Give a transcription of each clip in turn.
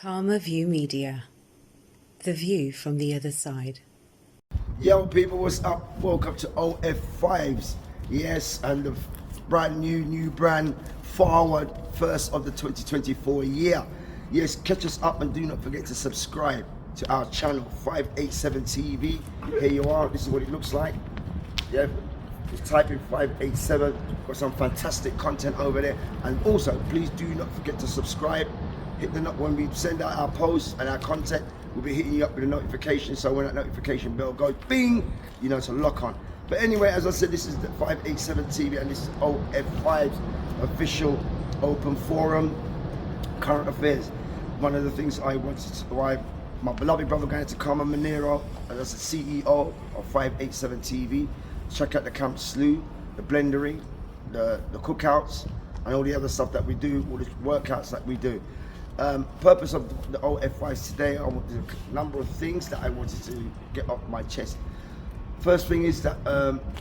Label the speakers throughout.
Speaker 1: 5IVE-O Media. The view from the other side.
Speaker 2: Yo people, what's up? Welcome to OF5's. Yes, and the brand new brand forward first of the 2024 year. Yes, catch us up and do not forget to subscribe to our channel 587 TV. Here you are, this is what it looks like. Yeah, just type in 587. Got some fantastic content over there. And also please do not forget to subscribe. Hit the when we send out our posts and our content, we'll be hitting you up with a notification, so when that notification bell goes bing, you know to lock on. But anyway, as I said, this is the 587 TV and this is OF5's official open forum, current affairs. One of the things I wanted to, my beloved brother going to Carmen Monero, as the CEO of 587 TV. Check out the Camp Slew, the blendering, the cookouts, and all the other stuff that we do, all the workouts that we do. Purpose of the OF5 today, I want a number of things that I wanted to get off my chest. First thing is that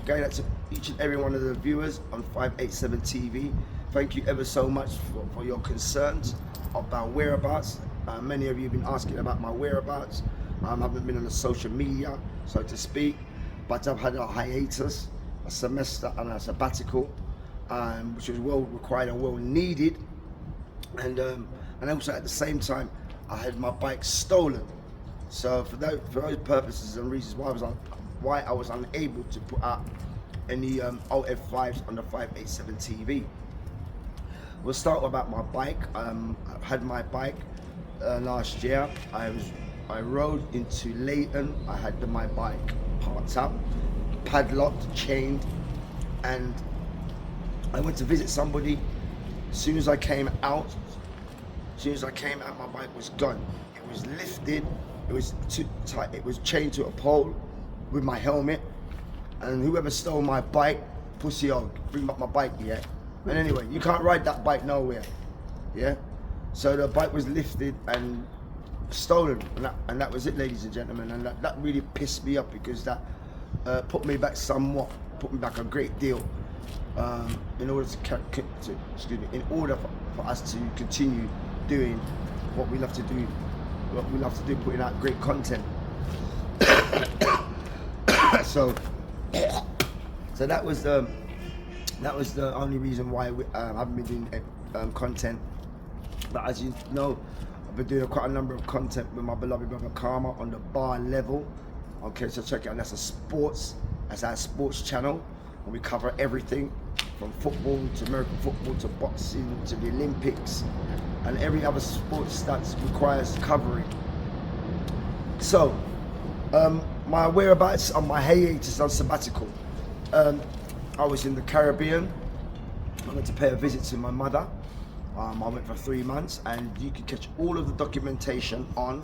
Speaker 2: going out to each and every one of the viewers on 587 TV, thank you ever so much for your concerns about whereabouts. Many of you have been asking about my whereabouts. I haven't been on the social media, so to speak, but I've had a hiatus, a semester and a sabbatical, which was well required and well needed. And also at the same time, I had my bike stolen. So for those purposes and reasons why I was unable to put out any OF5s on the 587 TV. We'll start about my bike. I had my bike last year. I rode into Leighton. I had my bike parked up, padlocked, chained, and I went to visit somebody. As soon as I came out, my bike was gone. It was lifted, it was too tight, it was chained to a pole with my helmet, and whoever stole my bike, pussy on, bring up my bike, yeah? And anyway, you can't ride that bike nowhere, yeah? So the bike was lifted and stolen, and that was it, ladies and gentlemen, and that really pissed me up because that put me back a great deal. In order in order for us to continue doing what we love to do, putting out great content. so that was the only reason why I haven't been doing content. But as you know, I've been doing quite a number of content with my beloved brother Karma on the bar level. Okay, so check it out. That's our sports channel, and we cover everything from football to American football to boxing to the Olympics and every other sports that requires covering. So my whereabouts on my hiatus on sabbatical, I was in the Caribbean. I went to pay a visit to my mother. I went for 3 months, and you can catch all of the documentation on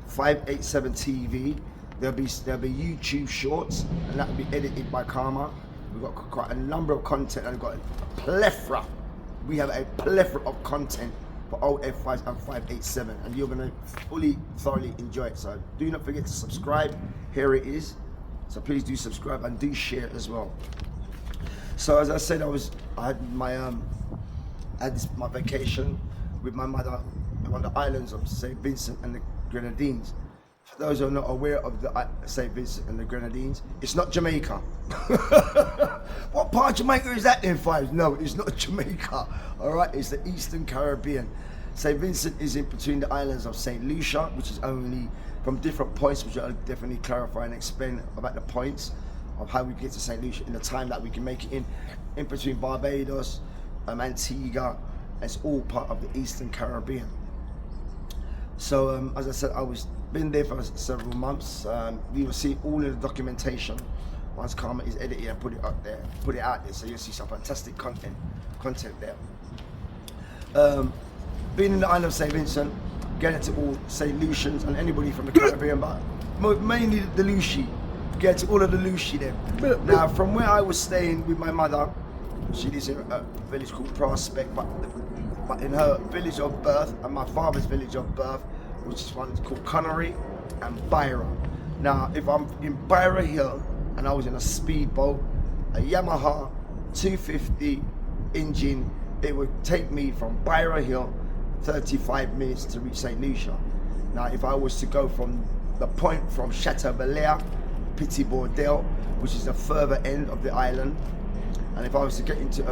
Speaker 2: 587 TV. There'll be YouTube shorts, and that will be edited by Karma. We've got quite a number of content, and we've got a plethora. We have a plethora of content for OF5 and 587, and you're going to thoroughly enjoy it. So do not forget to subscribe. Here it is. So please do subscribe and do share it as well. So as I said, I had my my vacation with my mother on the islands of St. Vincent and the Grenadines. For those who are not aware of the St. Vincent and the Grenadines, it's not Jamaica. What part of Jamaica is that then, Fives? No, it's not Jamaica. All right, it's the Eastern Caribbean. St. Vincent is in between the islands of St. Lucia, which is only from different points, which I'll definitely clarify and explain about the points of how we get to St. Lucia in the time that we can make it in between Barbados, Antigua. It's all part of the Eastern Caribbean. So as I said, been there for several months. You will see all of the documentation once Karma is edited and put it out there, so you'll see some fantastic content there. Being in the island of St. Vincent, getting to all St. Lucians and anybody from the Caribbean, but mainly the Lucy, get to all of the Lucy there. Now, from where I was staying with my mother, she lives in a village called Prospect, but in her village of birth and my father's village of birth, which is one called Connery and Byra. Now, if I'm in Byra Hill and I was in a speedboat, a Yamaha 250 engine, it would take me from Byra Hill 35 minutes to reach St. Lucia. Now, if I was to go from the point from Chateau Belair, Petit Bordel, which is the further end of the island, and if I was to get into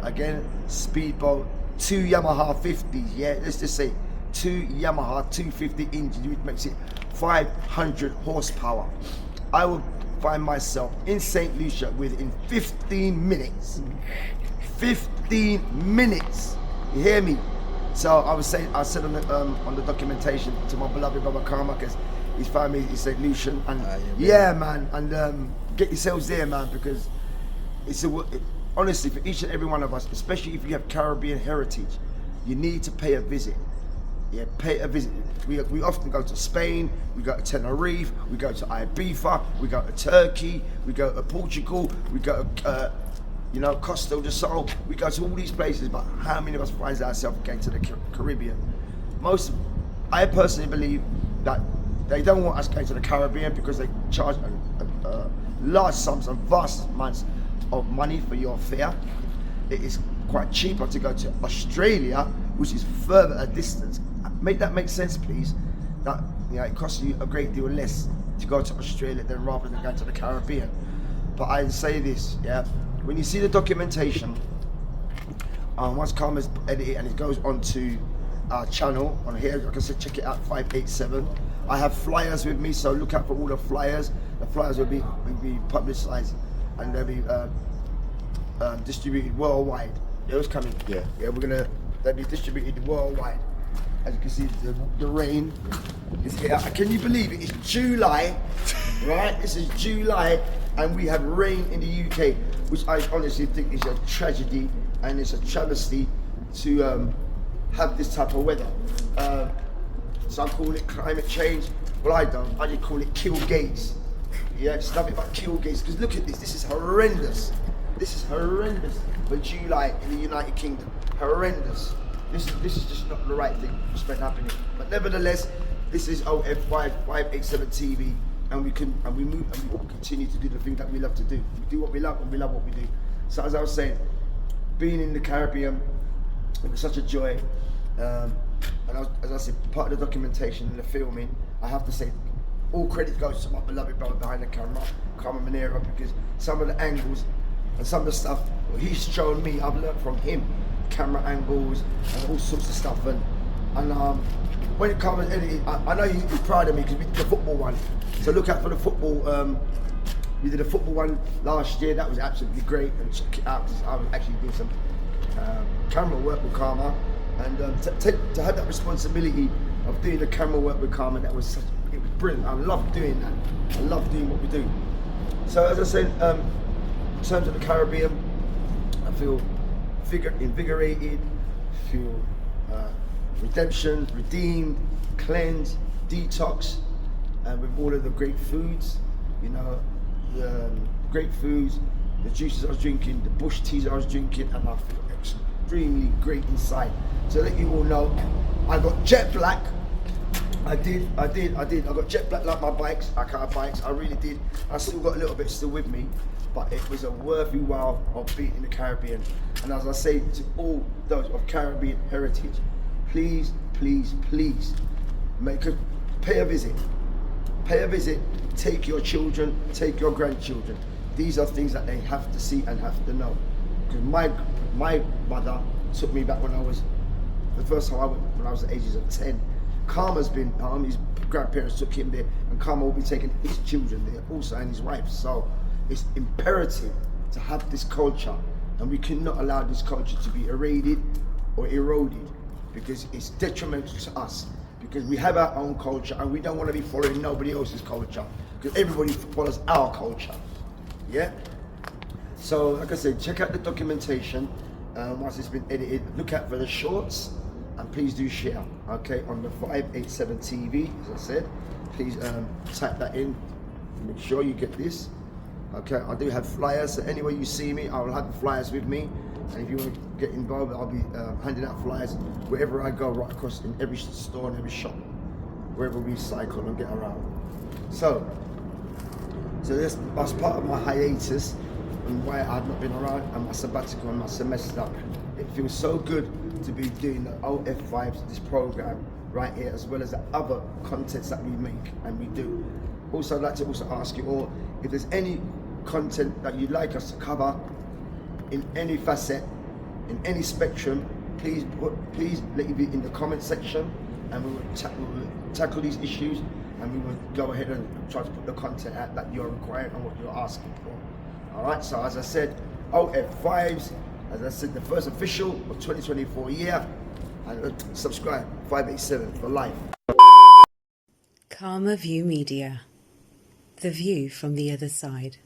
Speaker 2: again speedboat, 2 Yamaha 50s, yeah, let's just say 2 Yamaha 250 engines, which makes it 500 horsepower, I will find myself in St. Lucia within 15 minutes. 15 minutes. You hear me? So I said on the documentation to my beloved brother Karma, because he's found me in St. Lucian, and yeah, man, and get yourselves there, man, because it's honestly, for each and every one of us, especially if you have Caribbean heritage, you need to pay a visit. Yeah, pay a visit. We often go to Spain, we go to Tenerife, we go to Ibiza, we go to Turkey, we go to Portugal, we go to Costa del Sol. We go to all these places, but how many of us find ourselves going to the Caribbean? I personally believe that they don't want us going to the Caribbean because they charge large sums and vast amounts of money for your fare. It is quite cheaper to go to Australia, which is further a distance. Make that make sense, please? That it costs you a great deal less to go to Australia than rather than going to the Caribbean. But I say this, yeah, when you see the documentation, once Karma's edited and it goes onto our channel on here, like I said, check it out, 587. I have flyers with me, so look out for all the flyers. The flyers will be publicized and they'll be distributed worldwide. Those coming. Yeah, they'll be distributed worldwide. As you can see, the rain is here. Can you believe it? It's July, right? This is July, and we have rain in the UK, which I honestly think is a tragedy and it's a travesty to have this type of weather. Some call it climate change. Well, I don't. I just call it kill gates. Yeah, it's nothing but kill gates. Because look at this. This is horrendous. This is horrendous for July in the United Kingdom. Horrendous. This is just not the right thing to spend happening. But nevertheless, this is OF5-587 TV, and we move and we continue to do the thing that we love to do. We do what we love and we love what we do. So as I was saying, being in the Caribbean, it was such a joy. As I said, part of the documentation and the filming, I have to say, all credit goes to my beloved brother behind the camera, Karma Monero, because some of the angles and some of the stuff he's shown me, I've learned from him. Camera angles and all sorts of stuff, and when it comes, I know he's proud of me because we did the football one. So look out for the football. We did a football one last year. That was absolutely great, and check it out. I was actually doing some camera work with Karma, and to have that responsibility of doing the camera work with Karma, it was brilliant. I love doing that. I love doing what we do. So as I said, in terms of the Caribbean, I feel invigorated, feel redemption, redeemed, cleansed, detox, and with all of the great foods, the great foods, the juices I was drinking, the bush teas I was drinking, and I feel extremely great inside. So let you all know, I got jet black. I did. I got jet black like my bikes, like our bikes. I really did. I still got a little bit still with me, but it was a worthy while of being in the Caribbean. And as I say to all those of Caribbean heritage, please, please, please, pay a visit. Pay a visit, take your children, take your grandchildren. These are things that they have to see and have to know. Because my mother took me back when I was, the first time I went, when I was the ages of 10. Karma's been, his grandparents took him there, and Karma will be taking his children there also, and his wife. So it's imperative to have this culture, and we cannot allow this culture to be eroded or eroded, because it's detrimental to us, because we have our own culture and we don't want to be following nobody else's culture, because everybody follows our culture. Yeah, so like I said, check out the documentation once it's been edited. Look out for the shorts, and please do share, okay, on the 587 TV. As I said, please type that in, make sure you get this. Okay, I do have flyers, so anywhere you see me, I will have the flyers with me. And if you want to get involved, I'll be handing out flyers wherever I go, right across in every store and every shop, wherever we cycle and get around. So that's part of my hiatus and why I've not been around, and my sabbatical and my semester. It feels so good to be doing the OF5s, this program, right here, as well as the other contents that we make and we do. Also, I'd like to also ask you all, if there's any content that you'd like us to cover in any facet, in any spectrum, please let it be in the comment section, and we will tackle these issues, and we will go ahead and try to put the content out that you're requiring and what you're asking for. All right, so as I said, OF5s, as I said, the first official of 2024 year, and subscribe, 587 for life.
Speaker 1: Karma View Media. The view from the other side.